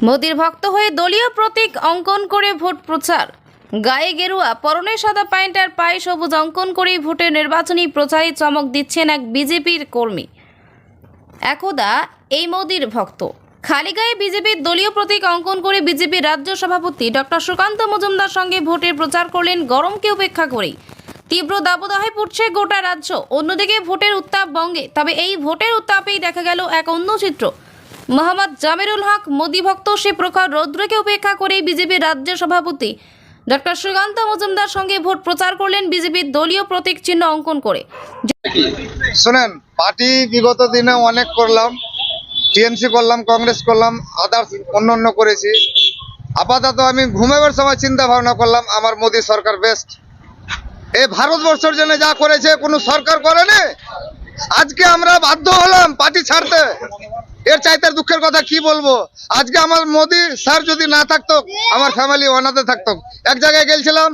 মোদির ভক্ত হয়ে দলীয় প্রতীক অঙ্কন করে ভোট প্রচার। গায়ে গেরুয়া, পরনে সাদা প্যান্ট আর পায়ে সবুজ অঙ্কন করে ভোটের নির্বাচনী প্রচারে চমক দিচ্ছেন এক বিজেপির কর্মী। একদা এই মোদির ভক্ত খালি গায়ে বিজেপির দলীয় প্রতীক অঙ্কন করে বিজেপির রাজ্য সভাপতি ডক্টর সুকান্ত মজুমদার সঙ্গে ভোটের প্রচার করলেন গরমকে উপেক্ষা করেই। তীব্র দাবদাহে পড়ছে গোটা রাজ্য, অন্যদিকে ভোটের উত্তাপ বঙ্গে। তবে এই ভোটের উত্তাপেই দেখা গেল এক অন্য চিত্র। মোহাম্মদ জামিরুল হক মোদি ভক্ত সে প্রখর রৌদ্রকে উপেক্ষা করে বিজেপির রাজ্য সভাপতি ডক্টর সুকান্ত মজুমদার সঙ্গে ভোট প্রচার করলেন বিজেপির দলীয় প্রতীক চিহ্ন অঙ্কন করে। শুনেন, পার্টি বিগত দিনে অনেক করলাম, টিএমসি করলাম, কংগ্রেস করলাম, আদার্স অন্য করেছি। আপাতত আমি ঘুমাবার সময় চিন্তা ভাবনা করলাম আমার মোদি সরকার বেস্ট। এই ভারতবর্ষের জন্য যা করেছে কোনো সরকার করেনি। আজকে আমরা বাধ্য হলাম পার্টি ছাড়তে। এর চাইতে দুঃখের কথা কি বলবো। আজকে আমার মোদি স্যার যদি না থাকতো, আমার ফ্যামিলি অনাথে থাকতো। এক জায়গায় গেছিলাম,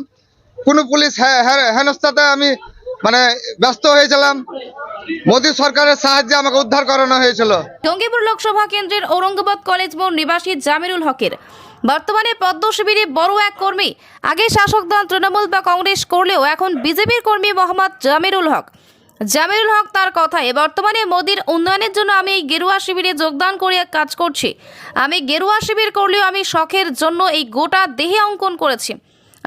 কোনো পুলিশ হেনস্থাতে আমি ব্যস্ত হয়েছিলাম। মোদী সরকারের সাহায্যে আমাকে উদ্ধার করানো হয়েছিল। জঙ্গিপুর লোকসভা কেন্দ্রের ঔরঙ্গাবাদ কলেজ মোড় নিবাসী জামিরুল হকের বর্তমানে পদ্ম শিবিরে বড় এক কর্মী। আগে শাসক দল তৃণমূল বা কংগ্রেস করলেও এখন বিজেপির কর্মী মোহাম্মদ জামিরুল হক। জামিরুল হক তার কথায়, বর্তমানে মোদির উন্নয়নের জন্য আমি এই গেরুয়া শিবিরে যোগদান করে কাজ করছি। আমি গেরুয়া শিবির করলেও আমি শখের জন্য এই গোটা দেহে অঙ্কন করেছি,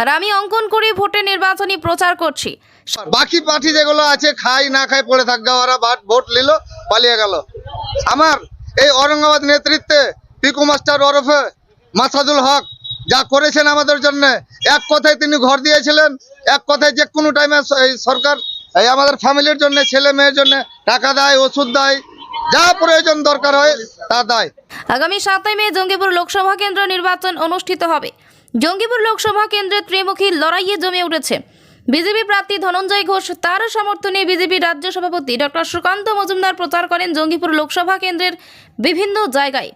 আর আমি অঙ্কন করে ভোটে নির্বাচনী প্রচার করছি। বাকি পার্টি যেগুলো আছে খাই না খাই পড়ে থাকবে, ওরা ভোট নিল পালিয়ে গেল। আমার এই ঔরঙ্গাবাদ নেতৃত্বে পিকু মাস্টার ওরফে মাসাদুল হক যা করেছেন আমাদের জন্য, এক কথায় তিনি ঘর দিয়েছিলেন, এক কথায় যে কোনো টাইমে এই সরকার এই আমাদের ফ্যামিলির জন্য, ছেলে মেয়ের জন্য টাকা দেয়, ওষুধ দেয়, যা প্রয়োজন দরকার হয় তা দেয়। আগামী 7 মে জঙ্গিপুর লোকসভা কেন্দ্র নির্বাচন অনুষ্ঠিত হবে। জঙ্গিপুর লোকসভা কেন্দ্রে ত্রিমুখী লড়াইয়ে জমে উঠেছে। বিজেপি প্রার্থী ধনঞ্জয় ঘোষ, তার সমর্থনে বিজেপির রাজ্য সভাপতি ডক্টর সুকান্ত মজুমদার প্রচার করেন জঙ্গিপুর লোকসভা কেন্দ্রের বিভিন্ন জায়গায়।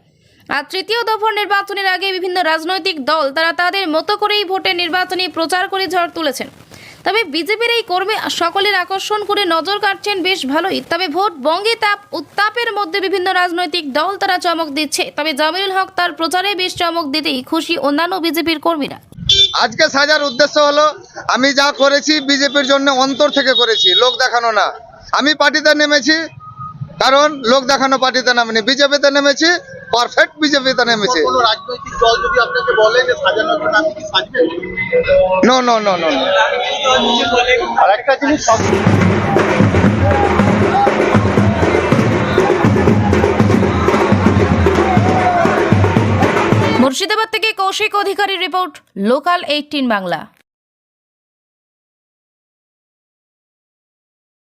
আর তৃতীয় দফার নির্বাচনের আগে বিভিন্ন রাজনৈতিক দল তারা তাদের মতো করেই ভোটের নির্বাচনী প্রচার করে ঝড় তুলেছেন। তবে বিজেপির এই কর্মী সকলের আকর্ষণ করে নজর কাটছেন বেশ ভালোই। তবে ভোট বঙ্গে উত্তাপের মধ্যে বিভিন্ন রাজনৈতিক দল তারা চমক দিচ্ছে। তবে জামিরুল হক তার প্রচারে বেশ চমক দিতেই খুশি অন্যান্য বিজেপির কর্মীরা। আজকে সাজার উদ্দেশ্য হলো, আমি যা করেছি বিজেপির জন্য অন্তর থেকে করেছি, লোক দেখানো না। আমি পার্টিতে নেমেছি কারণ লোক দেখানো পার্টিতে নামিনি, বিজেপিতে নেমেছি, পারফেক্ট বিজেপিতে নেমেছি। কোনো রাজনৈতিক দল যদি আপনাকে বলে যে সাজানোর জন্য আপনি কি সাজবেন? No no no no. আরেকটা জিনিস, মুর্শিদাবাদ থেকে কৌশিক অধিকারী রিপোর্ট, লোকাল 18 বাংলা।